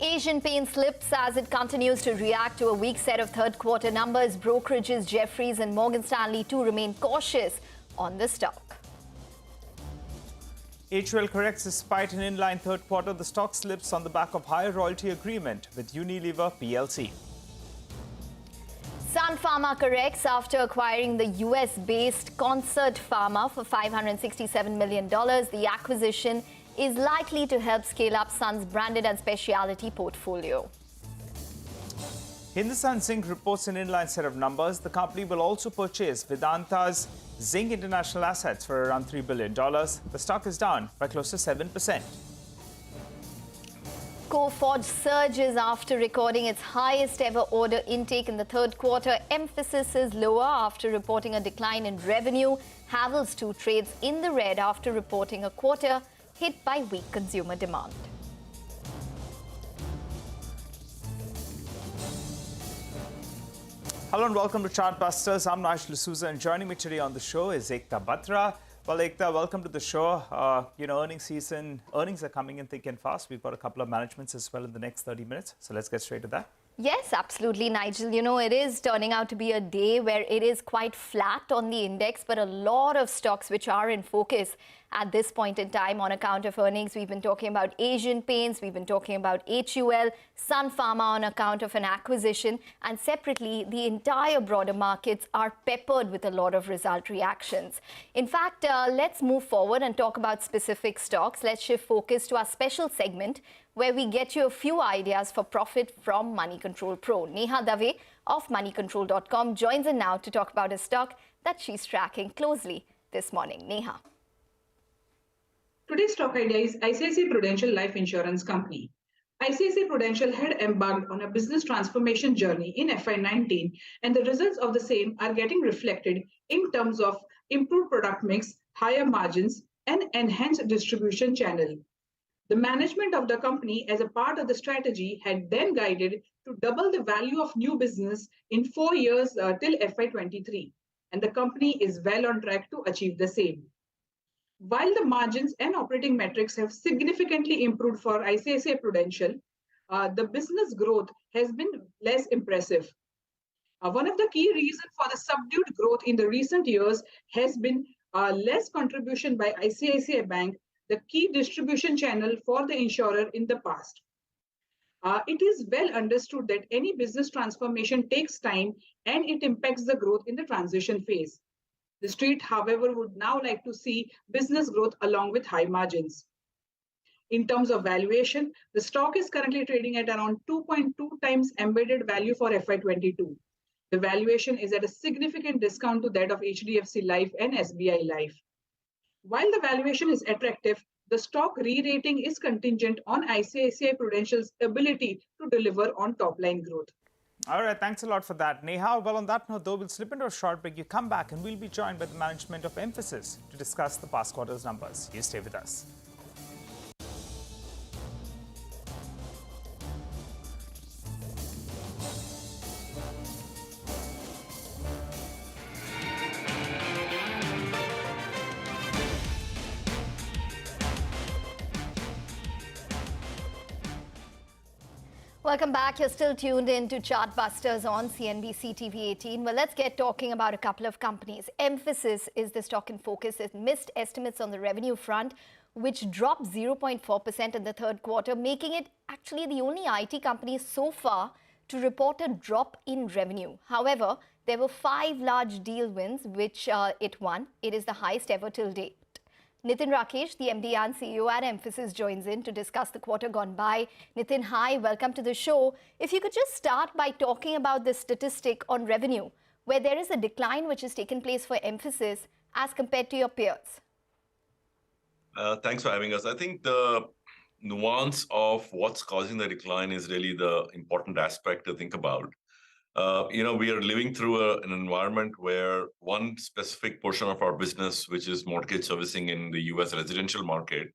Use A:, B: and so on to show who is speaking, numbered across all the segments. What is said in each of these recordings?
A: Asian paint slips as it continues to react to a weak set of third quarter numbers. Brokerages Jefferies and Morgan Stanley too remain cautious on the stock.
B: HUL corrects despite an inline third quarter. The stock slips on the back of higher royalty agreement with Unilever PLC.
A: Sun Pharma corrects after acquiring the US-based Concert Pharma for $567 million. The acquisition is likely to help scale up Sun's branded and specialty portfolio.
B: Hindustan Zinc reports an inline set of numbers. The company will also purchase Vedanta's Zinc International assets for around $3 billion. The stock is down by close to 7%.
A: Coforge surges after recording its highest ever order intake in the third quarter. Emphasis is lower after reporting a decline in revenue. Havells too trades in the red after reporting a quarter hit by weak consumer demand.
B: Hello and welcome to Chartbusters. I'm Nash D'Souza, and joining me today on the show is Ekta Batra. Well, Ekta, welcome to the show. Earnings season, earnings are coming in thick and fast. We've got a couple of managements as well in the next 30 minutes. So let's get straight to that.
A: Yes, absolutely, Nigel. You know, it is turning out to be a day where it is quite flat on the index, but a lot of stocks which are in focus at this point in time on account of earnings. We've been talking about Asian Paints, we've been talking about HUL, Sun Pharma on account of an acquisition, and separately, the entire broader markets are peppered with a lot of result reactions. In fact, let's move forward and talk about specific stocks. Let's shift focus to our special segment where we get you a few ideas for profit from Money Control Pro. Neha Dave of moneycontrol.com joins in now to talk about a stock that she's tracking closely this morning. Neha.
C: Today's stock idea is ICICI Prudential Life Insurance Company. ICICI Prudential had embarked on a business transformation journey in FY19, and the results of the same are getting reflected in terms of improved product mix, higher margins, and enhanced distribution channel. The management of the company as a part of the strategy had then guided to double the value of new business in 4 years till FY23, and the company is well on track to achieve the same. While the margins and operating metrics have significantly improved for ICICI Prudential, the business growth has been less impressive. One of the key reasons for the subdued growth in the recent years has been less contribution by ICICI Bank, the key distribution channel for the insurer in the past. It is well understood that any business transformation takes time and it impacts the growth in the transition phase. The street, however, would now like to see business growth along with high margins. In terms of valuation, the stock is currently trading at around 2.2 times embedded value for FY22. The valuation is at a significant discount to that of HDFC Life and SBI Life. While the valuation is attractive, the stock re-rating is contingent on ICICI Prudential's ability to deliver on top-line growth.
B: All right, thanks a lot for that, Neha. Well, on that note, though, we'll slip into a short break. You come back and we'll be joined by the management of Emphasis to discuss the past quarter's numbers. You stay with us.
A: Welcome back. You're still tuned in to Chartbusters on CNBC-TV18. Well, let's get talking about a couple of companies. Emphasis is the stock in focus. It missed estimates on the revenue front, which dropped 0.4% in the third quarter, making it actually the only IT company so far to report a drop in revenue. However, there were 5 large deal wins, which it won. It is the highest ever till date. Nitin Rakesh, the MD and CEO at Emphasis, joins in to discuss the quarter gone by. Nitin, hi, welcome to the show. If you could just start by talking about the statistic on revenue, where there is a decline which has taken place for Emphasis as compared to your peers.
D: Thanks for having us. I think the nuance of what's causing the decline is really the important aspect to think about. We are living through an environment where one specific portion of our business, which is mortgage servicing in the US residential market,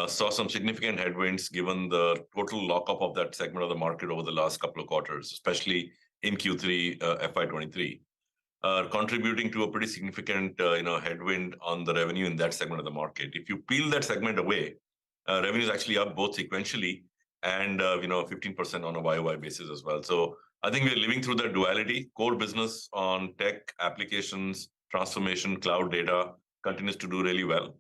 D: saw some significant headwinds given the total lockup of that segment of the market over the last couple of quarters, especially in Q3 FY23, contributing to a pretty significant headwind on the revenue in that segment of the market. If you peel that segment away, revenue is actually up both sequentially and 15% on a YOY basis as well. So I think we're living through that duality. Core business on tech, applications, transformation, cloud data continues to do really well.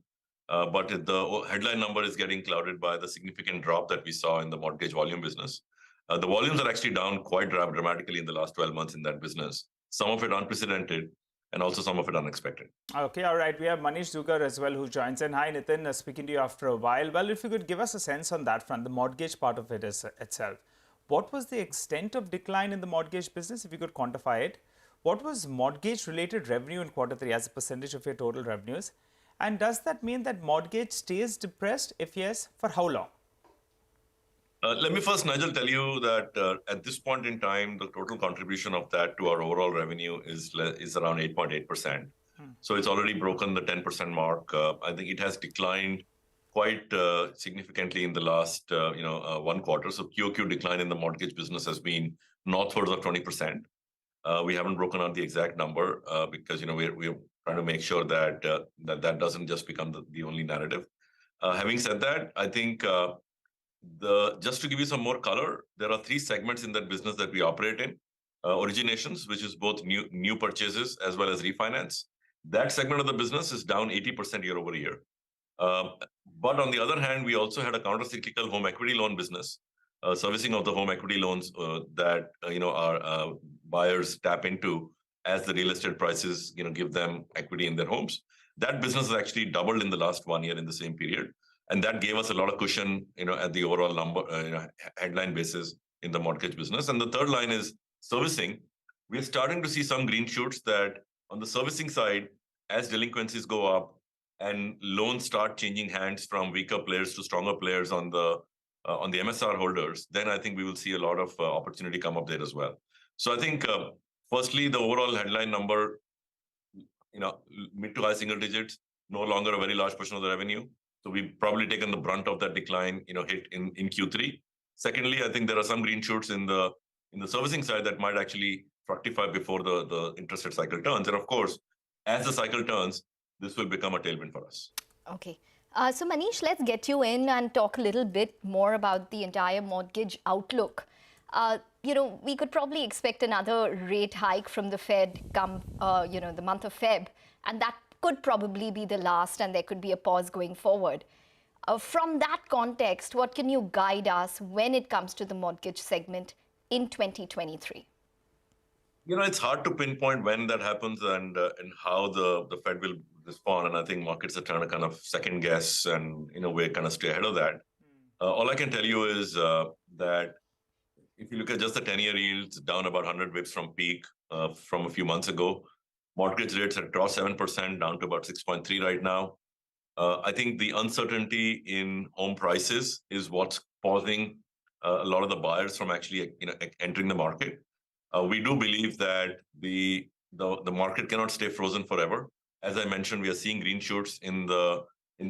D: But the headline number is getting clouded by the significant drop that we saw in the mortgage volume business. The volumes are actually down quite dramatically in the last 12 months in that business. Some of it unprecedented, and also some of it unexpected. Okay, all right. We have Manish Dugar as well who joins in. Hi, Nitin. Speaking to you after a while. Well, if you could give us a sense on that front, the mortgage part of it itself. What was the extent of decline in the mortgage business, if you could quantify it? What was mortgage-related revenue in Q3 as a percentage of your total revenues? And does that mean that mortgage stays depressed? If yes, for how long? Let me first, Nigel, tell you that at this point in time, the total contribution of that to our overall revenue is around 8.8%. So it's already broken the 10% mark. I think it has declined quite significantly in the last 1 quarter. So QOQ decline in the mortgage business has been northwards of 20%. We haven't broken out the exact number because we're trying to make sure that that doesn't just become the only narrative. Having said that, I think just to give you some more color, there are 3 segments in that business that we operate in. Originations, which is both new purchases as well as refinance. That segment of the business is down 80% year over year. But on the other hand, we also had a counter-cyclical home equity loan business, servicing of the home equity loans that our buyers tap into as the real estate prices give them equity in their homes. That business has actually doubled in the last 1 year in the same period. And that gave us a lot of cushion, at the overall number, headline basis in the mortgage business. And the third line is servicing. We're starting to see some green shoots that on the servicing side, as delinquencies go up and loans start changing hands from weaker players to stronger players on the MSR holders, then I think we will see a lot of opportunity come up there as well. So I think, firstly, the overall headline number, mid to high single digits, no longer a very large portion of the revenue. So we've probably taken the brunt of that decline, hit in Q3. Secondly, I think there are some green shoots in the servicing side that might actually fructify before the interest rate cycle turns. And of course, as the cycle turns, this will become a tailwind for us.
A: Okay. So Manish, let's get you in and talk a little bit more about the entire mortgage outlook. We could probably expect another rate hike from the Fed come, the month of Feb, and that could probably be the last, and there could be a pause going forward. From that context, what can you guide us when it comes to the mortgage segment in 2023?
D: It's hard to pinpoint when that happens and how the Fed will respond. And I think markets are trying to kind of second guess and, we're kind of stay ahead of that. All I can tell you is that if you look at just the 10-year yields, down about 100 bps from peak from a few months ago. Mortgage rates had crossed 7%, down to about 6.3 right now. I think the uncertainty in home prices is what's pausing a lot of the buyers from actually entering the market. We do believe that the market cannot stay frozen forever. As I mentioned, we are seeing green shoots in the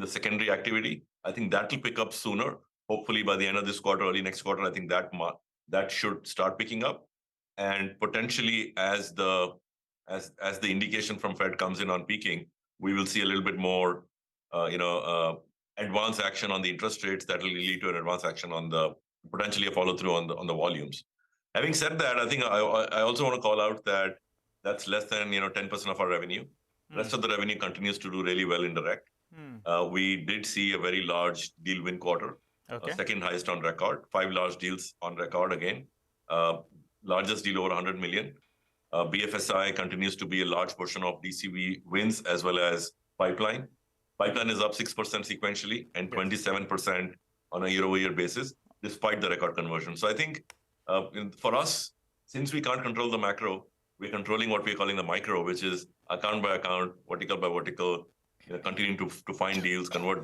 D: secondary activity. I think that will pick up sooner. Hopefully by the end of this quarter, early next quarter, I think that should start picking up. And potentially as the indication from Fed comes in on peaking, we will see a little bit more, advance action on the interest rates that will lead to an advance action on potentially a follow through on the volumes. Having said that, I think I also want to call out that that's less than 10% of our revenue. Rest of the revenue continues to do really well in direct. We did see a very large deal win quarter, second highest on record, 5 large deals on record again, largest deal over 100 million. BFSI continues to be a large portion of DCV wins as well as pipeline. Pipeline is up 6% sequentially and 27% on a year-over-year basis, despite the record conversion. So I think for us, since we can't control the macro, we're controlling what we're calling the micro, which is account by account, vertical by vertical, continuing to find deals, convert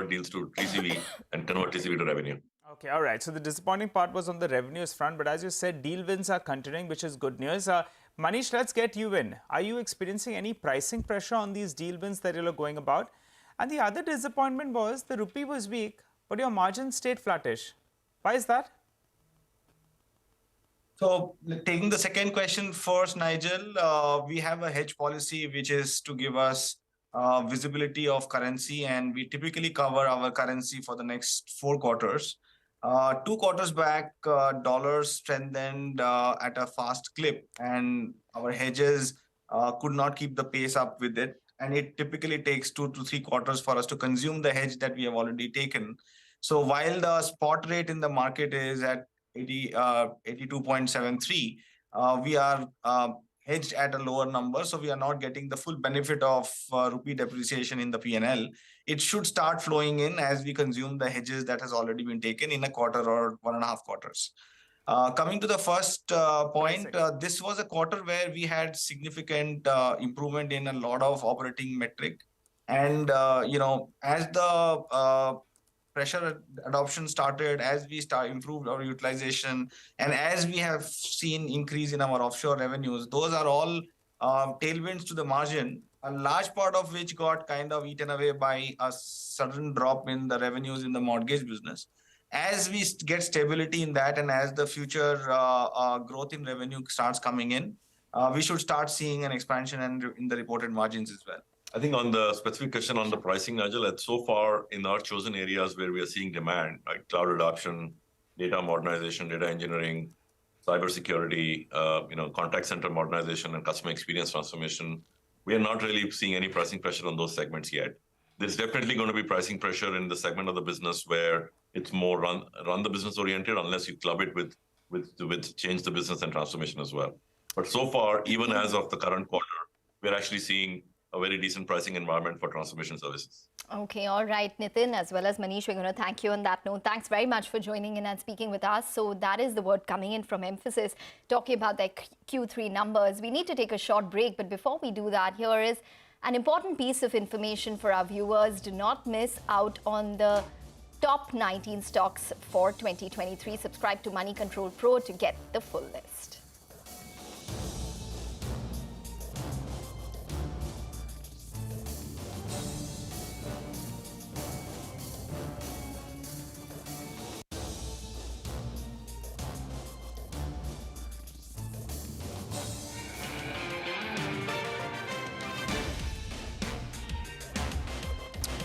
D: deals to TCV, and convert TCV to revenue. Okay, all right. So the disappointing part was on the revenues front, but as you said, deal wins are continuing, which is good news. Manish, let's get you in. Are you experiencing any pricing pressure on these deal wins that you're going about? And the other disappointment was the rupee was weak, but your margins stayed flattish. Why is that?
E: So taking the second question first, Nigel, we have a hedge policy which is to give us visibility of currency, and we typically cover our currency for the next 4 quarters. 2 quarters back, dollars strengthened at a fast clip, and our hedges could not keep the pace up with it. And it typically takes 2 to 3 quarters for us to consume the hedge that we have already taken. So while the spot rate in the market is at 82.73, we are hedged at a lower number, so we are not getting the full benefit of rupee depreciation in the P&L. It should start flowing in as we consume the hedges that has already been taken in a quarter or 1.5 quarters. Coming to the first point, this was a quarter where we had significant improvement in a lot of operating metric. And, as the pressure adoption started, as we improved our utilization, and as we have seen increase in our offshore revenues, those are all tailwinds to the margin, a large part of which got kind of eaten away by a sudden drop in the revenues in the mortgage business. As we get stability in that, and as the future growth in revenue starts coming in, we should start seeing an expansion in the reported margins as well.
D: I think on the specific question on the pricing, Nigel, so far in our chosen areas where we are seeing demand, like cloud adoption, data modernization, data engineering, cybersecurity, contact center modernization, and customer experience transformation, we are not really seeing any pricing pressure on those segments yet. There's definitely going to be pricing pressure in the segment of the business where it's more run the business oriented, unless you club it with change the business and transformation as well. But so far, even as of the current quarter, we're actually seeing a very decent pricing environment for transformation services.
A: Okay, all right, Nitin, as well as Manish, we're going to thank you on that note. Thanks very much for joining in and speaking with us. So that is the word coming in from Mphasis, talking about their Q3 numbers. We need to take a short break, but before we do that, here is an important piece of information for our viewers. Do not miss out on the top 19 stocks for 2023. Subscribe to Money Control Pro to get the full list.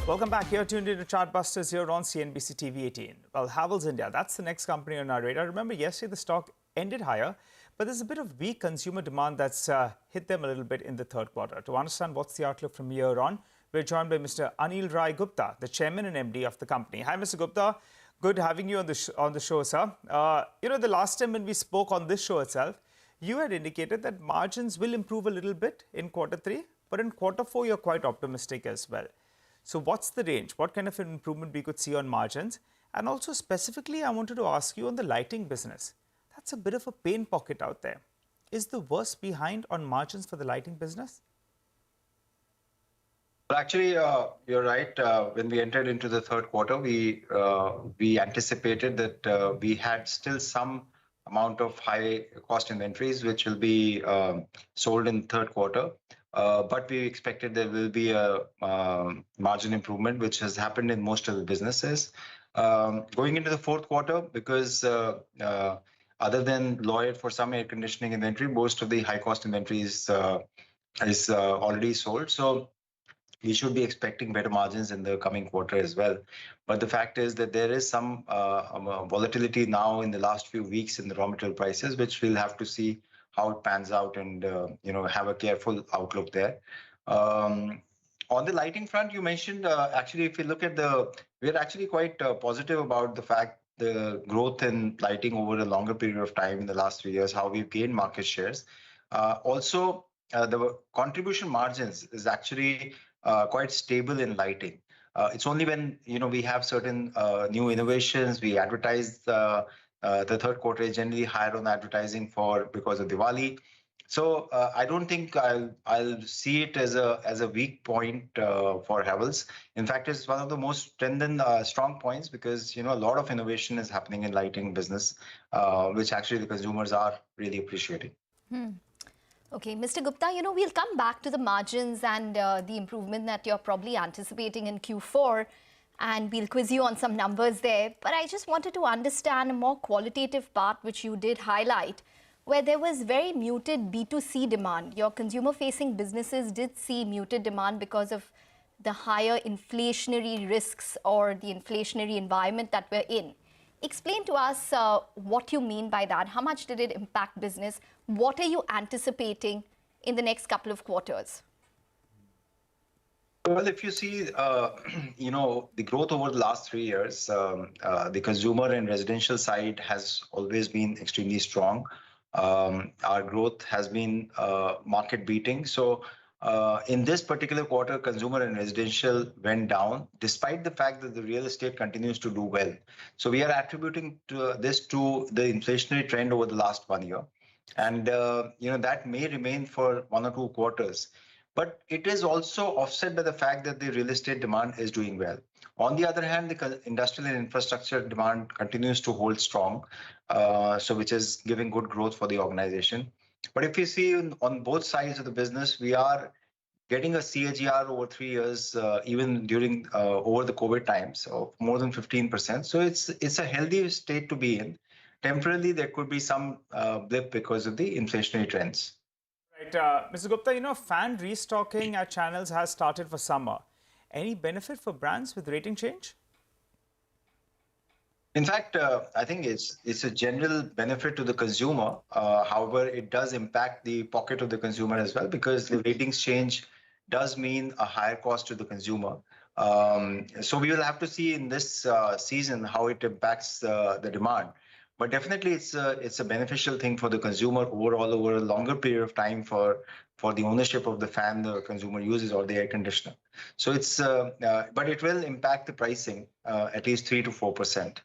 B: Welcome back. You're tuned into Chartbusters here on CNBC-TV18. Well, Havells India, that's the next company on our radar. Remember, yesterday the stock ended higher, but there's a bit of weak consumer demand that's hit them a little bit in the third quarter. To understand what's the outlook from here on, we're joined by Mr. Anil Rai Gupta, the chairman and MD of the company. Hi, Mr. Gupta. Good having you on the show, sir. The last time when we spoke on this show itself, you had indicated that margins will improve a little bit in quarter three, but in quarter four, you're quite optimistic as well. So what's the range? What kind of an improvement we could see on margins? And also specifically, I wanted to ask you on the lighting business. That's a bit of a pain pocket out there. Is the worst behind on margins for the lighting business?
F: Well, actually, you're right. When we entered into the third quarter, we anticipated that we had still some amount of high cost inventories, which will be sold in the third quarter. But we expected there will be a margin improvement, which has happened in most of the businesses. Going into the fourth quarter, because other than Lloyd for some air conditioning inventory, most of the high cost inventory is already sold. So we should be expecting better margins in the coming quarter as well. But the fact is that there is some volatility now in the last few weeks in the raw material prices, which we'll have to see how it pans out and have a careful outlook there. On the lighting front, you mentioned actually, if you look at we're actually quite positive about the fact the growth in lighting over a longer period of time in the last 3 years, how we've gained market shares. Also, the contribution margins is actually quite stable in lighting. It's only when we have certain new innovations, we advertise the third quarter is generally higher on advertising because of Diwali. So I don't think I'll see it as a weak point for Havells. In fact, it's one of the most strong points because a lot of innovation is happening in lighting business, which actually the consumers are really appreciating.
A: Okay, Mr. Gupta, we'll come back to the margins and the improvement that you're probably anticipating in Q4. And we'll quiz you on some numbers there. But I just wanted to understand a more qualitative part, which you did highlight, where there was very muted B2C demand. Your consumer-facing businesses did see muted demand because of the higher inflationary risks or the inflationary environment that we're in. Explain to us what you mean by that. How much did it impact business? What are you anticipating in the next couple of quarters?
F: Well, if you see, the growth over the last 3 years, the consumer and residential side has always been extremely strong. Our growth has been market beating. So in this particular quarter, consumer and residential went down, despite the fact that the real estate continues to do well. So we are attributing this to the inflationary trend over the last 1 year. And, that may remain for 1 or 2 quarters. But it is also offset by the fact that the real estate demand is doing well. On the other hand, the industrial and infrastructure demand continues to hold strong, which is giving good growth for the organization. But if you see on both sides of the business, we are getting a CAGR over 3 years, even during over the COVID times, of more than 15%. So it's a healthy state to be in. Temporarily, there could be some blip because of the inflationary trends.
B: Right, Mr. Gupta, fan restocking at channels has started for summer. Any benefit for brands with rating change?
F: In fact, I think it's a general benefit to the consumer. However, it does impact the pocket of the consumer as well, because the ratings change does mean a higher cost to the consumer. So we will have to see in this season how it impacts the demand. But definitely, it's a beneficial thing for the consumer overall over a longer period of time for the ownership of the fan the consumer uses or the air conditioner. So but it will impact the pricing at least 3 to 4%.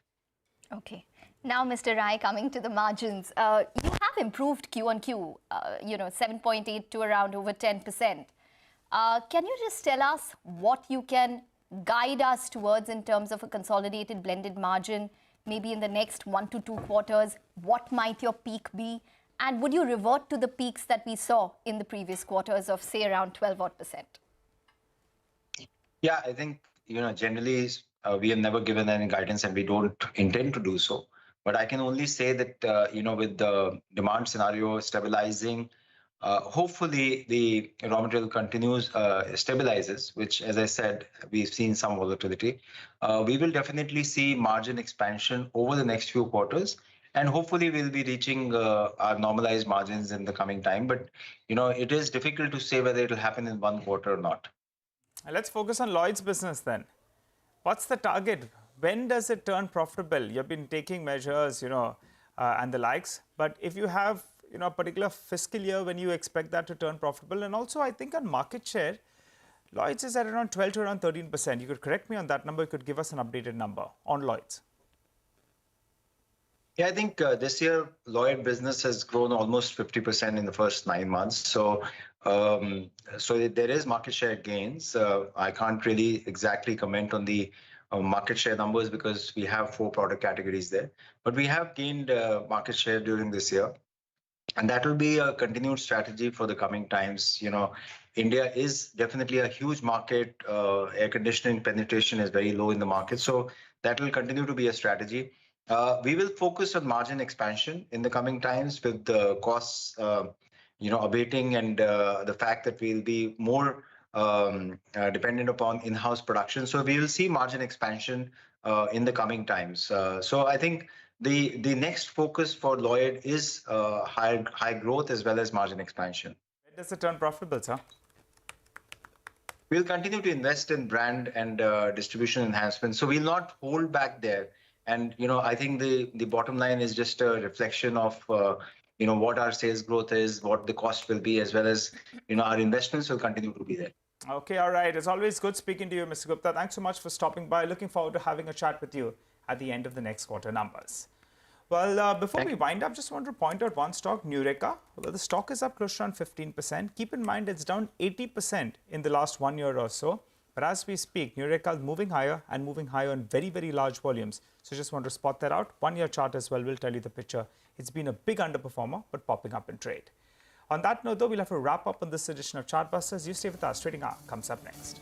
A: Okay. Now, Mr. Rai, coming to the margins, you have improved Q on Q, 7.8 to around over 10%. Can you just tell us what you can guide us towards in terms of a consolidated blended margin? Maybe in the next 1 to 2 quarters, what might your peak be? And would you revert to the peaks that we saw in the previous quarters of, say, around 12%?
F: Yeah, I think, generally, we have never given any guidance and we don't intend to do so. But I can only say that, with the demand scenario stabilizing, hopefully the raw material stabilizes, which, as I said, we've seen some volatility. We will definitely see margin expansion over the next few quarters, and hopefully we'll be reaching our normalized margins in the coming time. But, it is difficult to say whether it'll happen in 1 quarter or not.
B: Let's focus on Lloyd's business then. What's the target? When does it turn profitable? You've been taking measures, and the likes. But if you have a particular fiscal year when you expect that to turn profitable, and also I think on market share, Lloyd's is at around 12 to around 13%. You could correct me on that number. You could give us an updated number on Lloyd's.
F: Yeah, I think this year Lloyd business has grown almost 50% in the first 9 months. So there is market share gains. I can't really exactly comment on the market share numbers because we have 4 product categories there. But we have gained market share during this year. And that will be a continued strategy for the coming times. India is definitely a huge market. Air conditioning penetration is very low in the market. So that will continue to be a strategy. We will focus on margin expansion in the coming times with the costs, abating, and the fact that we'll be more dependent upon in-house production. So we will see margin expansion in the coming times. So I think the next focus for Lloyd is high growth as well as margin expansion.
B: When does it turn profitable, sir?
F: We'll continue to invest in brand and distribution enhancement. So we'll not hold back there. And, I think the bottom line is just a reflection of, what our sales growth is, what the cost will be, as well as, our investments will continue to be there.
B: Okay, all right. It's always good speaking to you, Mr. Gupta. Thanks so much for stopping by. Looking forward to having a chat with you at the end of the next quarter numbers. Well, before we wind up, just want to point out one stock, Nureka. Well, the stock is up close to around 15%. Keep in mind, it's down 80% in the last 1 year or so. But as we speak, Nureka is moving higher and moving higher in very, very large volumes. So just want to spot that out. 1 year chart as well will tell you the picture. It's been a big underperformer, but popping up in trade. On that note, though, we'll have to wrap up on this edition of Chartbusters. You stay with us. Trading Hour comes up next.